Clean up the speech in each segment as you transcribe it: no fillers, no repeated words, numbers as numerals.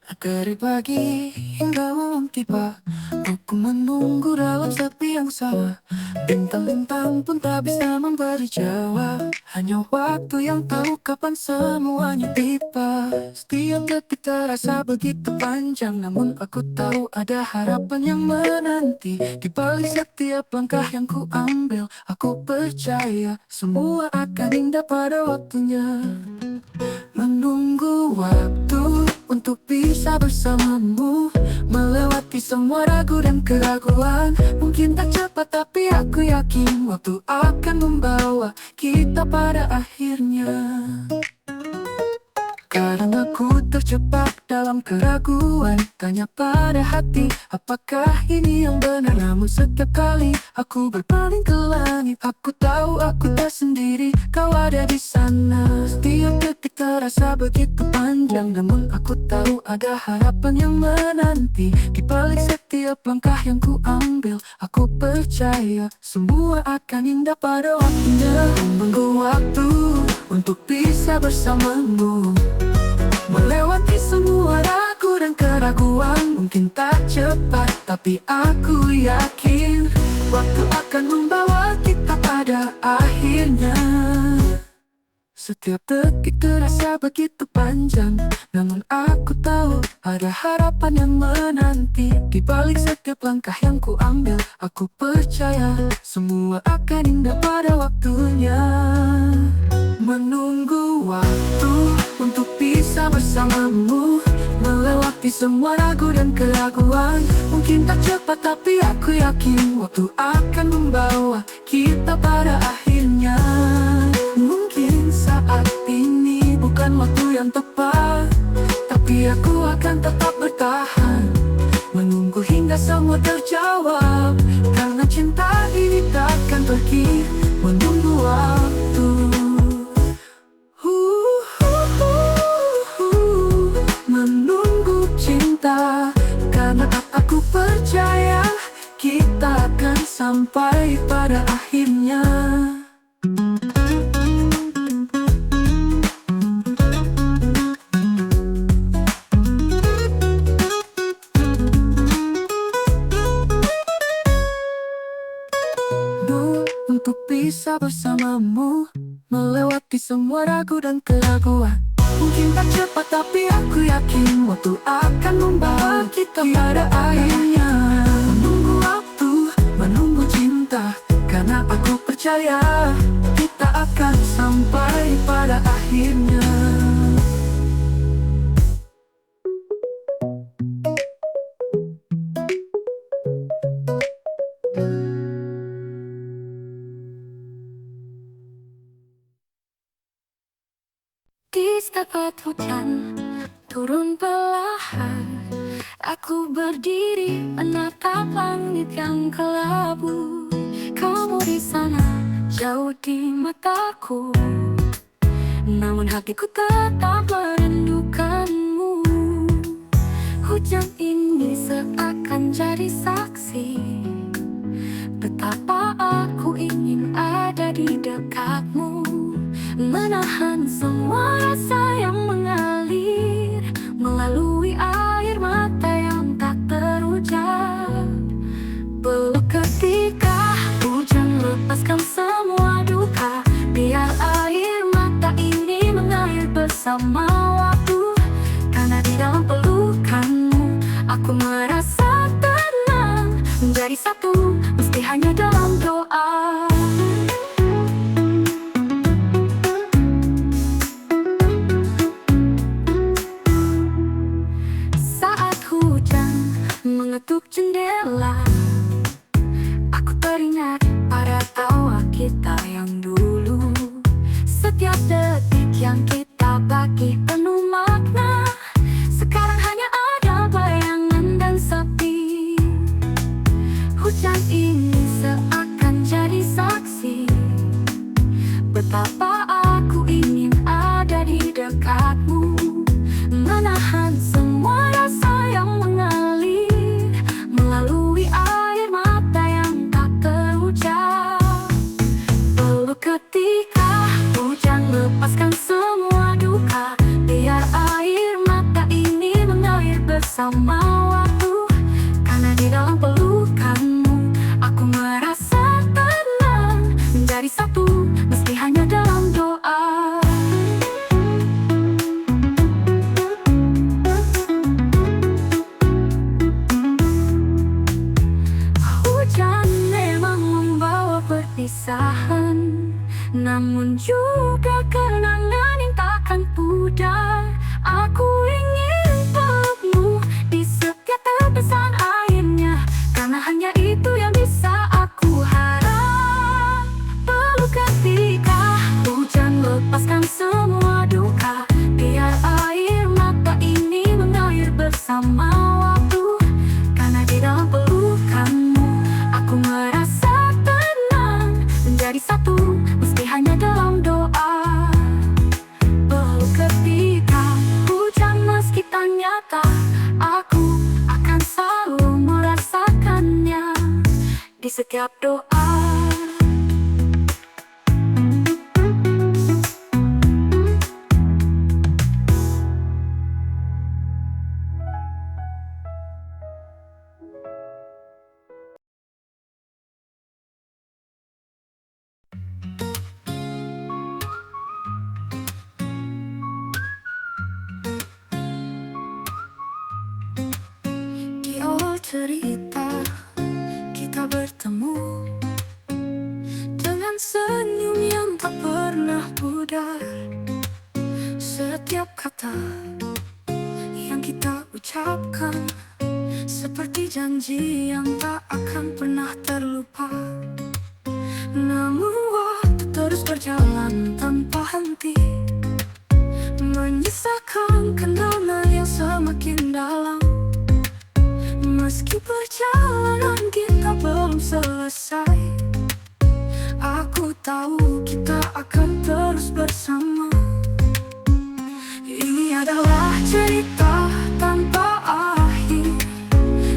Dari pagi hingga malam tiba, aku menunggu dalam sepi yang sama. Bintang-bintang pun tak bisa memberi jawab. Hanya waktu yang tahu kapan semuanya tiba. Setiap detik terasa begitu panjang, namun aku tahu ada harapan yang menanti. Di balik setiap langkah yang ku ambil, aku percaya semua akan indah pada waktunya. Menunggu waktu untuk bisa bersamamu, melewati semua ragu dan keraguan. Mungkin tak cepat tapi aku yakin waktu akan membawa kita pada akhirnya. Kadang aku terjebak dalam keraguan, tanya pada hati, apakah ini yang benar? Namun setiap kali aku berpaling ke langit, aku tahu aku tak sendiri, kau ada di sana. Setiap detik terasa begitu panjang, namun aku tahu ada harapan yang menanti. Di balik setiap langkah yang ku ambil, aku percaya semua akan indah pada waktunya. Menunggu waktu untuk bisa bersamamu, melewati semua ragu dan keraguan. Mungkin tak cepat tapi aku yakin waktu akan membawa kita pada akhirnya. Setiap detik terasa begitu panjang, namun aku tahu ada harapan yang menanti. Di balik setiap langkah yang ku ambil, aku percaya semua akan indah pada waktunya. Menunggu waktu untuk bisa bersamamu, melewati semua ragu dan keraguan. Mungkin tak cepat tapi aku yakin waktu akan membawa kita pada akhirnya. Mungkin saat ini bukan waktu yang tepat, tapi aku akan tetap bertahan, menunggu hingga semua terjawab. Karena cinta ini takkan pergi, menunggu waktu. Menunggu cinta, karena aku percaya kita akan sampai pada akhirnya. Untuk bisa bersamamu, melewati semua ragu dan keraguan. Mungkin tak cepat tapi aku yakin waktu akan membawa kita pada akhirnya. Menunggu waktu, menunggu cinta, karena aku percaya kita akan sampai pada akhirnya. Di saat hujan turun perlahan, aku berdiri menatap langit yang kelabu. Kamu di sana, jauh di mataku, namun hatiku tetap merindukanmu. Hujan ini seakan jadi saksi betapa aku ingin ada di dekatmu, menahan semua rasa yang mengalir melalui air mata yang tak terucap. Peluk ketika hujan lepaskan semua duka, biar air mata ini mengalir bersama waktu. Karena di dalam pelukanmu aku merasa tenang, menjadi satu meski hanya dalam doa. Mengetuk jendela, aku teringat pada tawa kita yang dulu. Setiap detik yang kita bagi penuh makna, sekarang hanya ada bayangan dan sepi. Hujan ini seakan jadi bersama waktu. Karena di dalam pelukanmu aku merasa tenang, menjadi satu meski hanya dalam doa. Hujan memang membawa perpisahan, namun juga kenangan yang takkan pudar. Aku ingin pelukmu di setiap tetesan airnya, karena hanya itu yang bisa aku harap. Peluk ketika hujan lepaskan semua duka, biar air mata ini mengalir bersama waktu. Karena di dalam pelukanmu aku merasa tenang, menjadi satu meski hanya dalam doa. Peluk ketika hujan meski tak nyata, aku akan selalu merasakannya di setiap doa. Di awal cerita kita bertemu dengan senyum yang tak pernah pudar. Setiap kata yang kita ucapkan seperti janji yang tak akan pernah terlupa. Namun waktu terus berjalan tanpa henti, menyisakan kenangan yang semakin dalam. Meski perjalanan kita belum selesai, aku tahu kita akan terus bersama. Ini adalah cerita tanpa akhir,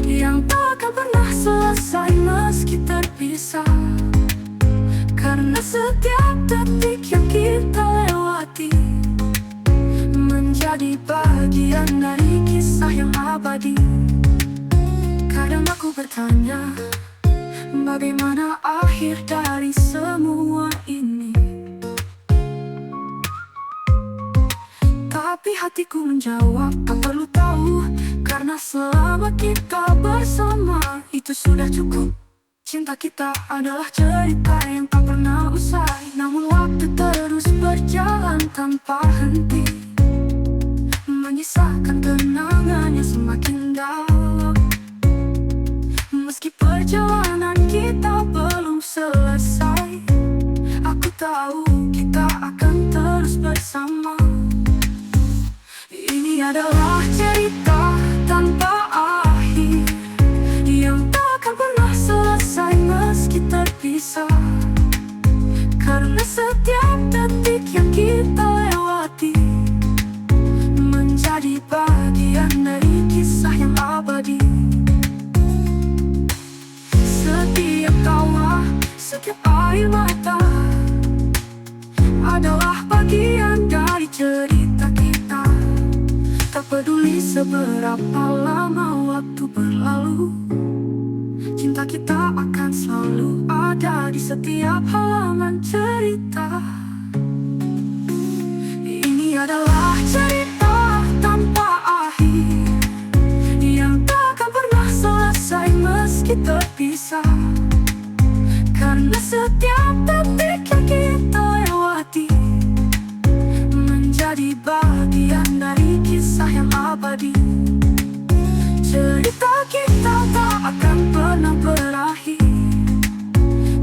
yang tak akan pernah selesai meski terpisah. Karena setiap detik yang kita lewati menjadi bagian dari kisah yang abadi. Kadang aku bertanya, bagaimana akhir dari semua ini? Tapi hatiku menjawab, tak perlu tahu, karena selama kita bersama itu sudah cukup. Cinta kita adalah cerita yang tak pernah usai, namun waktu terus berjalan tanpa henti, menyisakan kenangan yang semakin dalam. Meski perjalanan kita belum selesai, aku tahu kita akan terus bersama. Ini adalah cerita tanpa akhir, yang tak akan pernah selesai meski terpisah. Karena setiap detik yang kita lewati menjadi bagian dari kisah yang abadi. Setiap tawa, setiap air mata adalah bagian dari cerita kita. Tak peduli seberapa lama waktu berlalu, cinta kita akan selalu ada di setiap halaman cerita. Ini adalah cerita tanpa akhir, yang tak akan pernah selesai meski terpisah. Karena setiap detik yang kita lewati menjadi bagian dari kisah yang abadi. Cerita kita tak akan pernah berakhir,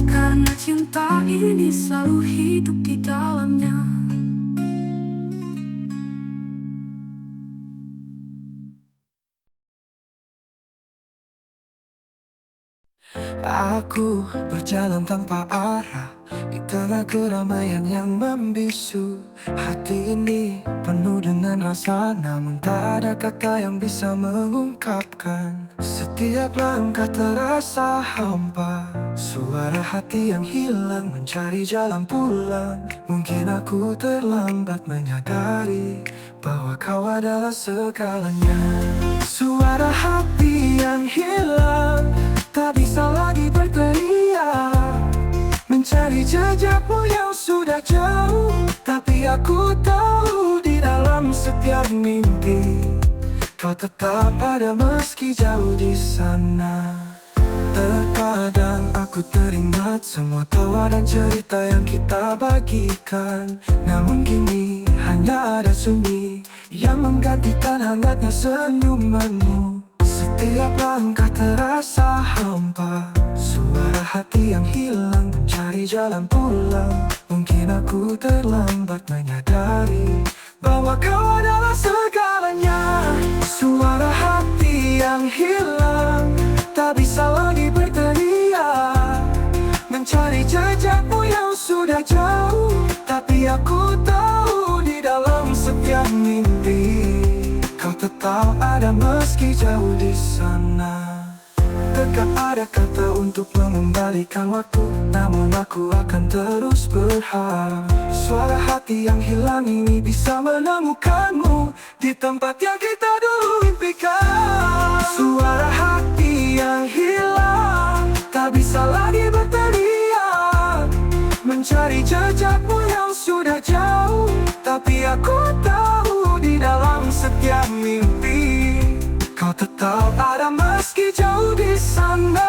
karena cinta ini selalu hidup di dalamnya. Aku berjalan tanpa arah di tengah keramaian yang membisu. Hati ini penuh dengan rasa, namun tak ada kata yang bisa mengungkapkan. Setiap langkah terasa hampa, suara hati yang hilang mencari jalan pulang. Mungkin aku terlambat menyadari bahwa kau adalah segalanya. Suara hati yang hilang, tak bisa lagi berteriak, mencari jejakmu yang sudah jauh. Tapi aku tahu di dalam setiap mimpi kau tetap ada meski jauh di sana. Terkadang aku teringat semua tawa dan cerita yang kita bagikan, namun kini hanya ada sunyi yang menggantikan hangatnya senyumanmu. Setiap langkah terasa hampa, suara hati yang hilang mencari jalan pulang. Mungkin aku terlambat menyadari bahwa kau adalah segalanya. Suara hati yang hilang, tak bisa lagi berteriak, mencari jejakmu yang sudah jauh. Tapi aku tahu di dalam setiap mimpi kau tetap ada meski jauh di sana. Tegak ada kata untuk mengembalikan waktu, namun aku akan terus berharap suara hati yang hilang ini bisa menemukanmu di tempat yang kita dulu impikan. Suara hati yang hilang, tak bisa lagi berteriak, mencari jejakmu yang sudah jauh. Tapi aku tahu di dalam setiap mimpi kau tetap ada meski jauh di sana.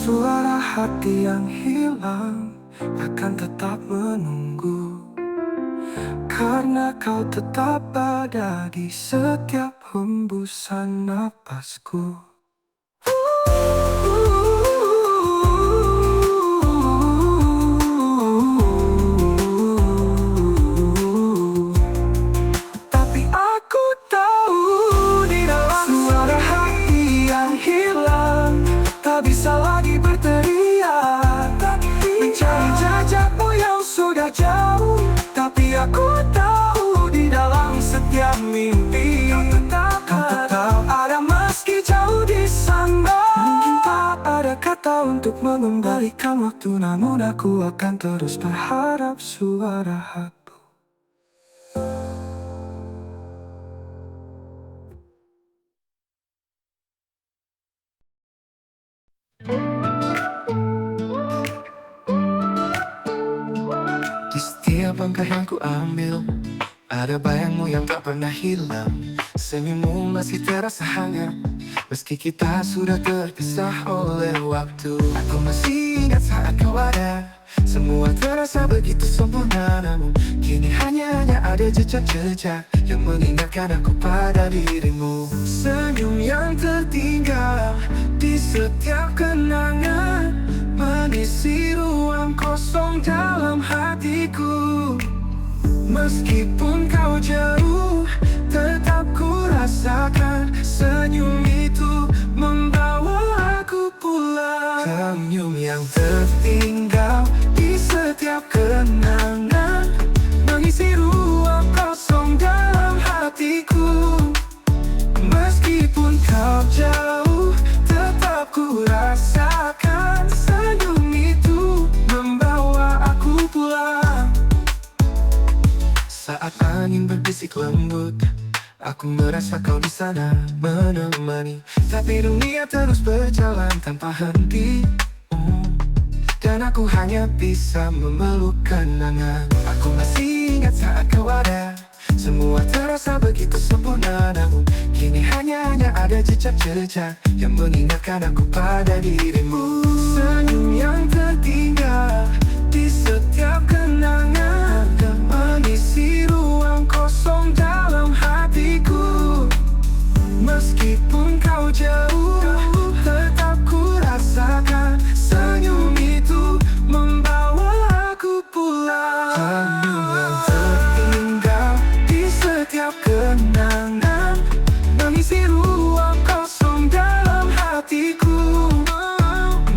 Suara hati yang hilang akan tetap menunggu, karena kau tetap ada di setiap hembusan napasku. Tapi aku tahu di dalam suara hati yang hilang, tak bisa lagi berteriak, mencari jejakmu yang sudah jauh. Tapi aku tahu di dalam setiap mimpi kau tetap ada meski jauh di sana. Mungkin tak ada kata untuk mengembalikan waktu, namun aku akan terus berharap suara hati. Di setiap langkah yang ku ambil, ada bayangmu yang tak pernah hilang. Senyummu masih terasa hangat, meski kita sudah terpisah oleh waktu. Aku masih ingat saat kau ada, semua terasa begitu sempurna. Namun kini hanya ada jejak-jejak yang mengingatkan aku pada dirimu. Senyum yang tertinggal di setiap kenangan, mengisi ruang kosong dalam hatiku. Meskipun kau jauh, tetap ku rasakan senyum itu membawa aku pulang. Senyum yang tertinggal di setiap kenangan, mengisi ruang kosong dalam hatiku. Meskipun kau jauh, tetap ku rasakan senyum itu membawa aku pulang. Saat angin berbisik lembut, aku merasa kau di sana menemani. Tapi dunia terus berjalan tanpa henti, dan aku hanya bisa memeluk kenangan. Aku masih ingat saat kau ada, semua terasa begitu sempurna. Namun kini hanya ada jejak-jejak yang mengingatkan aku pada dirimu. Senyum yang tertinggal di setiap kenangan, mengisi ruang kosong dalam hatiku. Meskipun kau jauh, tetap ku rasakan senyum itu membawa aku pulang. Senyum yang tertinggal di setiap kenangan, mengisi ruang kosong dalam hatiku.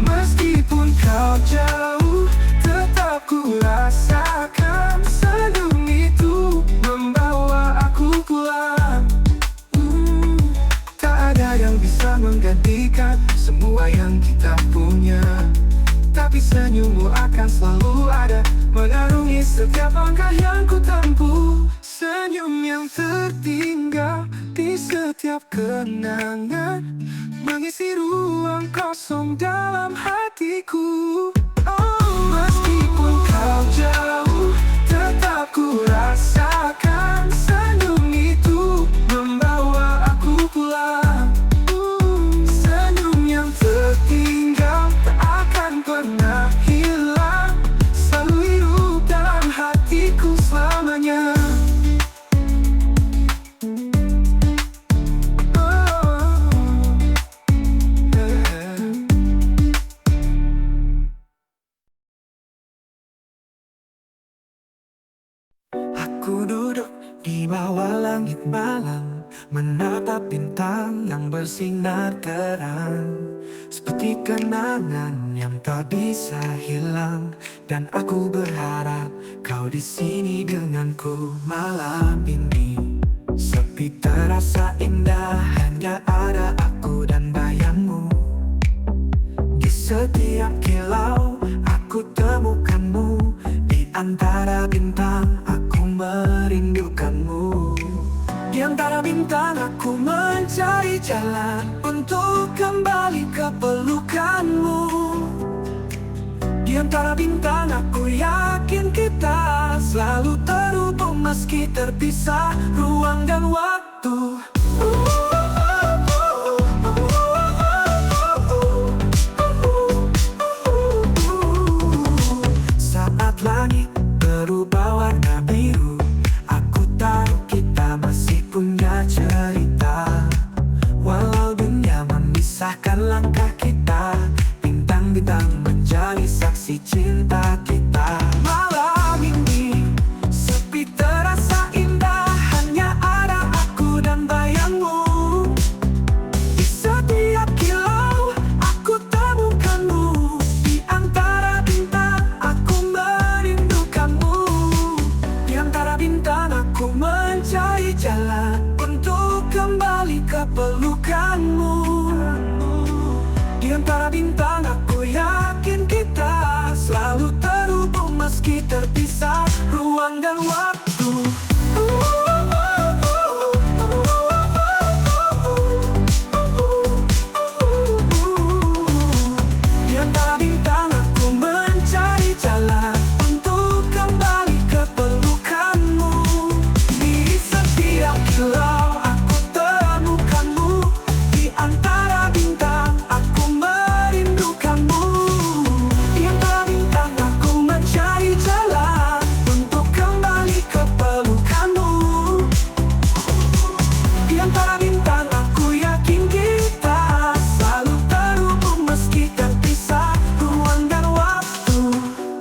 Meskipun kau jauh, tetap ku rasakan bisa menggantikan semua yang kita punya. Tapi senyummu akan selalu ada, mengarungi setiap langkah yang ku tempuh. Senyum yang tertinggal di setiap kenangan, mengisi ruang kosong dalam hatiku. Oh, meskipun kau jauh, tetap ku rasakan senyum itu membawa aku pulang. Senyum yang tertinggal tak akan pernah hilang, selalu hidup dalam hatiku selamanya. Aku duduk di bawah langit malam, menatap bintang yang bersinar terang, seperti kenangan yang tak bisa hilang. Dan aku berharap kau di sini denganku malam ini. Sepi terasa indah, hanya ada aku dan bayangmu. Di setiap kilau aku temukanmu, di antara bintang aku merindukanmu. Di antara bintang aku mencari jalan untuk kembali ke pelukanmu. Di antara bintang aku yakin kita selalu terhubung meski terpisah ruang dan waktu. Saat langit berubah warna biru, aku tahu kita masih punya cerita. Walau dunia memisahkan langkah kita, bintang-bintang menjadi saksi cinta kita. Malam ini sepi terasa indah, hanya ada aku dan bayangmu. Di setiap kilau aku temukanmu, di antara bintang aku merindukanmu. Di antara bintang aku mencari jalan untuk kembali ke pelukanmu. Di antara bintang aku yakin kita selalu terhubung meski terpisah ruang dan waktu. Di antara bintang aku mencari jalan untuk kembali ke pelukanmu. Di setiap kilau aku temukanmu, di antara bintang aku merindukanmu. Di antara bintang aku mencari jalan untuk kembali ke pelukanmu. Di antara bintang aku yakin kita selalu terhubung meski terpisah ruang dan waktu.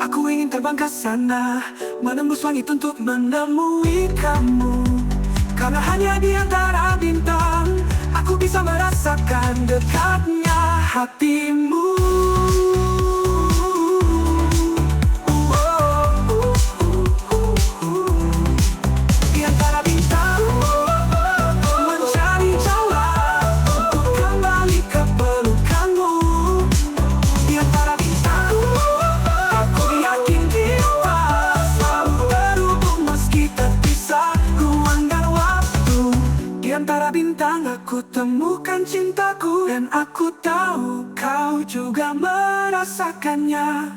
Aku ingin terbang ke sana, menembus langit untuk menemui kamu. Karena hanya di antara bintang aku bisa merasakan dekatnya hatimu. Di antara bintang aku mencari jalan untuk kembali ke pelukanmu. Di antara bintang aku yakin kita selalu terhubung meski terpisah ruang dan waktu. Di antara bintang aku temukan cintaku, dan aku tahu kau juga merasakannya.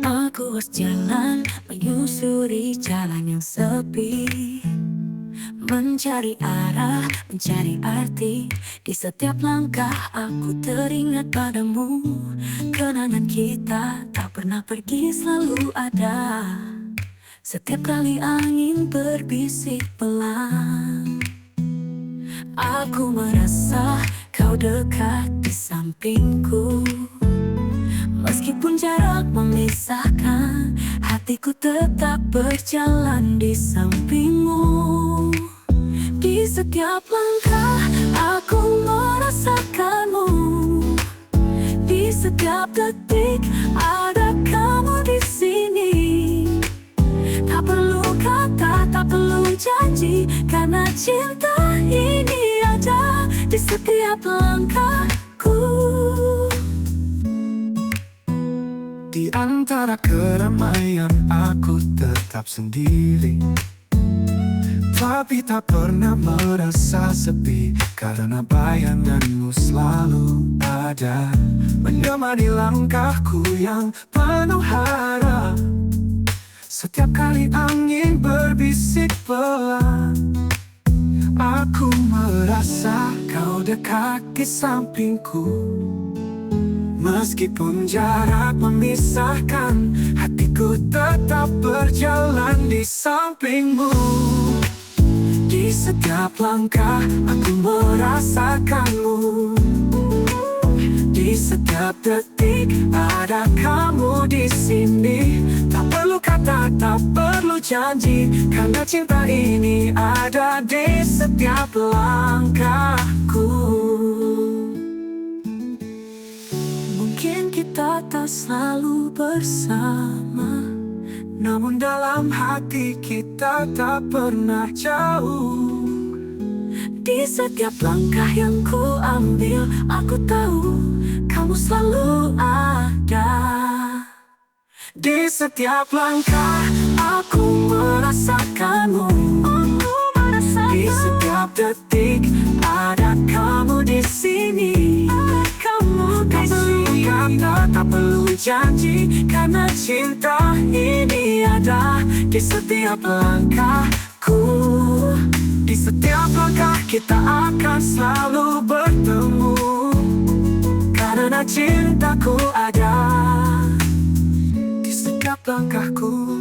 Aku harus jalan, menyusuri jalan yang sepi, mencari arah, mencari arti. Di setiap langkah aku teringat padamu. Kenangan kita tak pernah pergi, selalu ada. Setiap kali angin berbisik pelan, aku merasa kau dekat di sampingku. Meskipun jarak memisahkan, hatiku tetap berjalan di sampingmu. Di setiap langkah aku merasakanmu. Di setiap detik ada kamu. janji, karena cinta ini ada di setiap langkahku. Di antara keramaian aku tetap sendiri, tapi tak pernah merasa sepi, karena bayanganmu selalu ada menemani langkahku yang penuh harap. Setiap kali angin berbisik pelan, aku merasa kau dekat di sampingku. Meskipun jarak memisahkan, hatiku tetap berjalan di sampingmu. Di setiap langkah aku merasakanmu, di setiap detik ada kamu di sini. Tak perlu kata, tak perlu janji, karena cinta ini ada di setiap langkahku. Mungkin kita tak selalu bersama, namun dalam hati kita tak pernah jauh. Di setiap langkah yang ku ambil, aku tahu kamu selalu ada. Di setiap langkah aku merasakanmu, di setiap detik ada kamu di sini. Karena tak perlu janji, karena cinta ini ada di setiap langkahku. Di setiap langkah kita akan selalu bertemu, karena cintaku ada di setiap langkahku.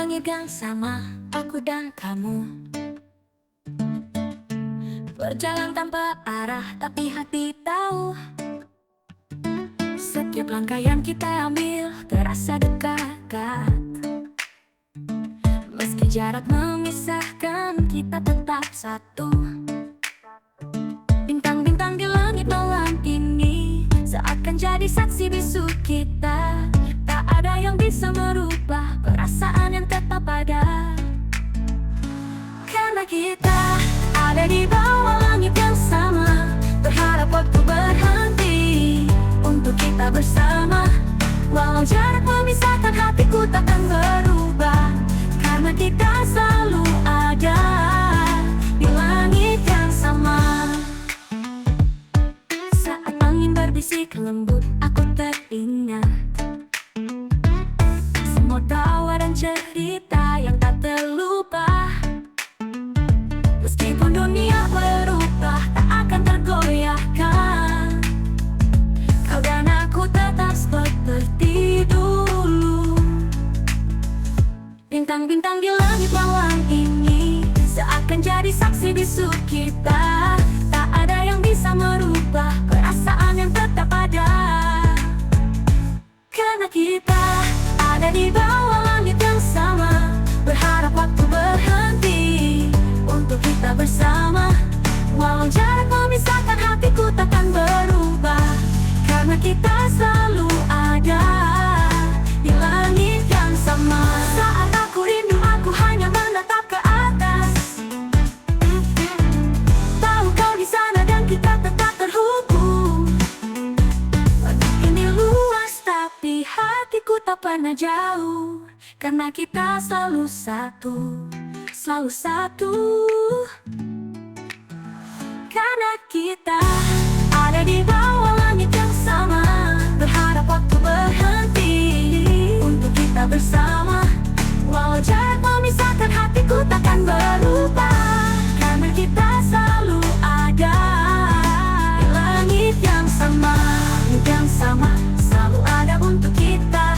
Langit yang sama, aku dan kamu berjalan tanpa arah, tapi hati tahu. Setiap langkah yang kita ambil terasa dekat. Meski jarak memisahkan, kita tetap satu. Bintang-bintang di langit malam ini seakan jadi saksi bisu kita. Tak ada yang bisa merubah perasaan yang tetap ada, karena kita ada di bawah langit yang sama. Berharap waktu berhenti untuk kita bersama. Walau jarak memisahkan, hatiku takkan berubah, karena kita selalu ada di langit yang sama. Saat angin berbisik lembut, aku teringat semua tawa dan cerita yang tak terlupa. Meskipun dunia berubah, tak akan tergoyahkan. Kau dan aku tetap seperti dulu. Bintang-bintang di langit malam ini seakan jadi saksi bisu kita. Tak ada yang bisa merubah perasaan yang tetap ada, karena kita ada di bawah langit yang sama. Berharap waktu berhenti untuk kita bersama. Walau jarak memisahkan, hatiku takkan berubah, karena kita selalu ada di langit yang sama. Saat aku rindu, aku hanya menatap ke atas. Tahu kau di sana dan kita tetap terhubung. Langit ini luas, tapi hatiku tak pernah jauh, karena kita selalu satu, selalu satu. Karena kita ada di bawah langit yang sama. Berharap waktu berhenti untuk kita bersama. Walau jarak memisahkan, hatiku takkan berubah, karena kita selalu ada di langit yang sama. Langit yang sama selalu ada untuk kita.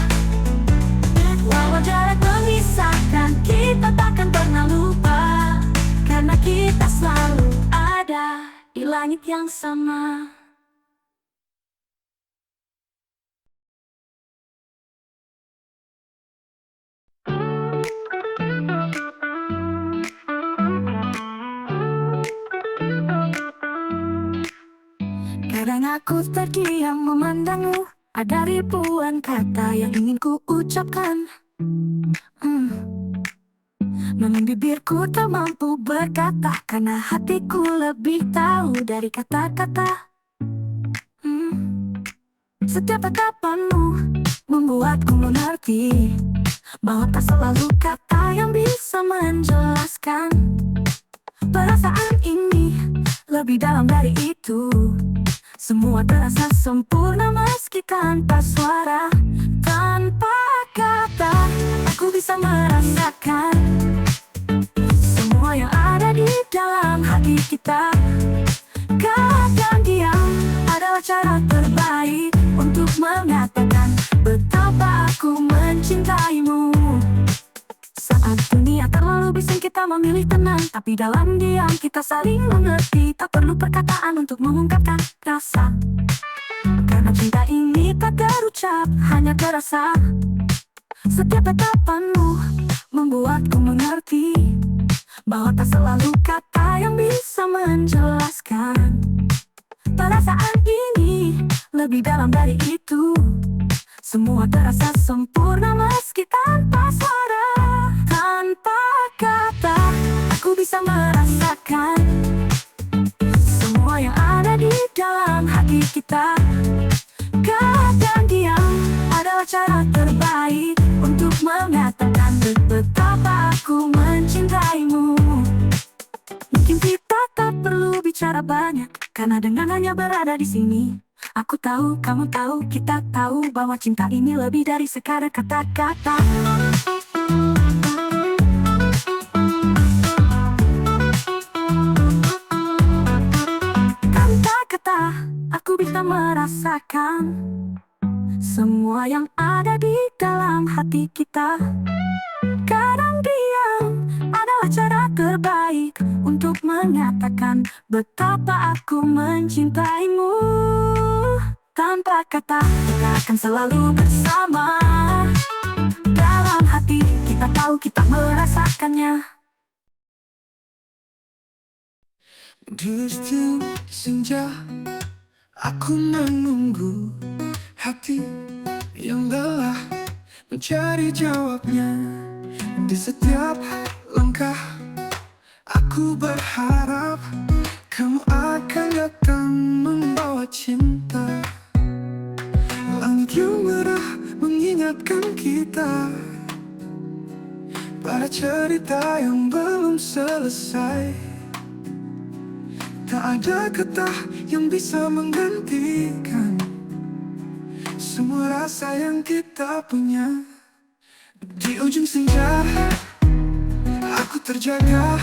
Walau jarak memisahkan, kita takkan pernah lupa, karena kita selalu ada di langit yang sama. Kadang aku terdiam memandangmu. Ada ribuan kata yang ingin ku ucapkan, namun bibirku tak mampu berkata, karena hatiku lebih tahu dari kata-kata. Setiap tatapanmu membuatku mengerti bahwa tak selalu kata yang bisa menjelaskan perasaan ini. Lebih dalam dari itu, semua terasa sempurna meski tanpa suara. Tanpa kata, aku bisa merasakan semua yang ada di dalam hati kita. Kadang diam adalah cara terbaik untuk mengatakan betapa aku mencintaimu. Saat dunia terlalu bising kita memilih tenang, tapi dalam diam kita saling mengerti. Tak perlu perkataan untuk mengungkapkan rasa, karena cinta ini tak terucap, hanya terasa. Setiap tatapanmu membuatku mengerti bahwa tak selalu kata yang bisa menjelaskan perasaan ini. Lebih dalam dari itu, semua terasa sempurna meski tanpa suara. Tanpa kata, aku bisa merasakan semua yang ada di dalam hati kita. Kadang diam adalah cara terbaik untuk mengatakan betapa aku mencintaimu. Mungkin kita tak perlu bicara banyak, karena dengan hanya berada di sini, aku tahu, kamu tahu, kita tahu bahwa cinta ini lebih dari sekadar kata-kata. Tanpa kata, aku bisa merasakan semua yang ada di dalam hati kita. Kadang diam adalah cara terbaik untuk mengatakan betapa aku mencintaimu. Tanpa kata, kita akan selalu bersama. Dalam hati, kita tahu kita merasakannya. Di setiap senja, aku menunggu hati yang lelah mencari jawabnya. Di setiap langkah, aku berharap kamu akan datang membawa cinta. Langit yang merah mengingatkan kita pada cerita yang belum selesai. Tak ada kata yang bisa menggantikan semua rasa yang kita punya. Di ujung senja, aku terjaga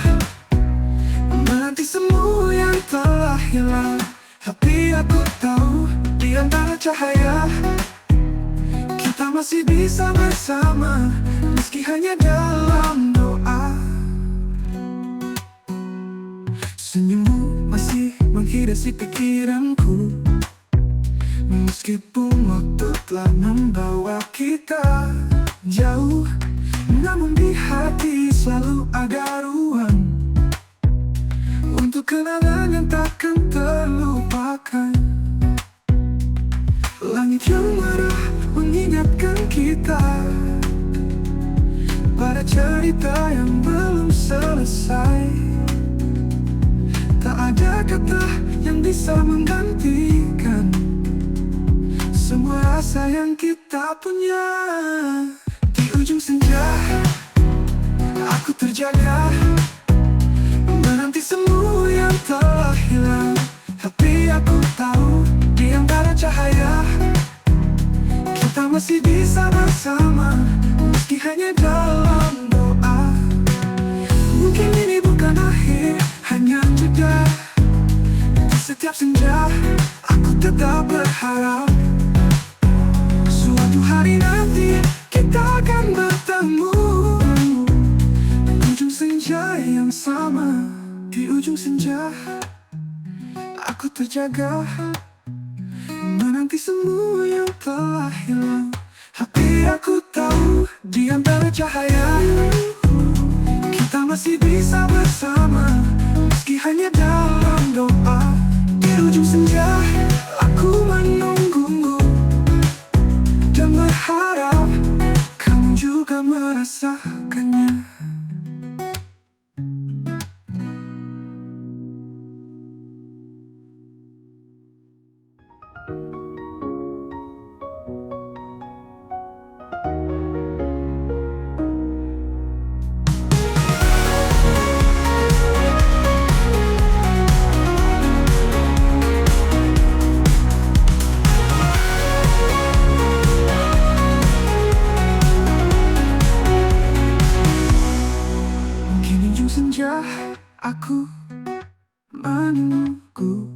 menanti semua yang telah hilang. Tapi aku tahu di antara cahaya kita masih bisa bersama, meski hanya dalam doa. Senyummu masih menghiasi pikiranku, meskipun waktu telah membawa kita jauh. Namun di hati selalu ada ruang untuk kenangan yang takkan terlupakan. Langit yang merah mengingatkan kita pada cerita yang belum selesai. Tak ada kata yang bisa menggantikan semua rasa yang kita punya. Di ujung senja, aku terjaga menanti semua yang telah hilang. Tapi aku tahu di antara cahaya kita masih bisa bersama, meski hanya dalam doa. Mungkin ini bukan akhir, hanya jeda. Di setiap senja, aku tetap berharap suatu hari nanti kita akan bertemu di ujung senja yang sama. Di ujung senja, aku terjaga menanti semua yang telah hilang. Tapi aku tahu di antara cahaya kita masih bisa bersama, meski hanya dalam doa. Di ujung senja, aku aku menunggu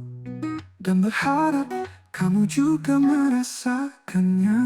dan berharap kamu juga merasakannya.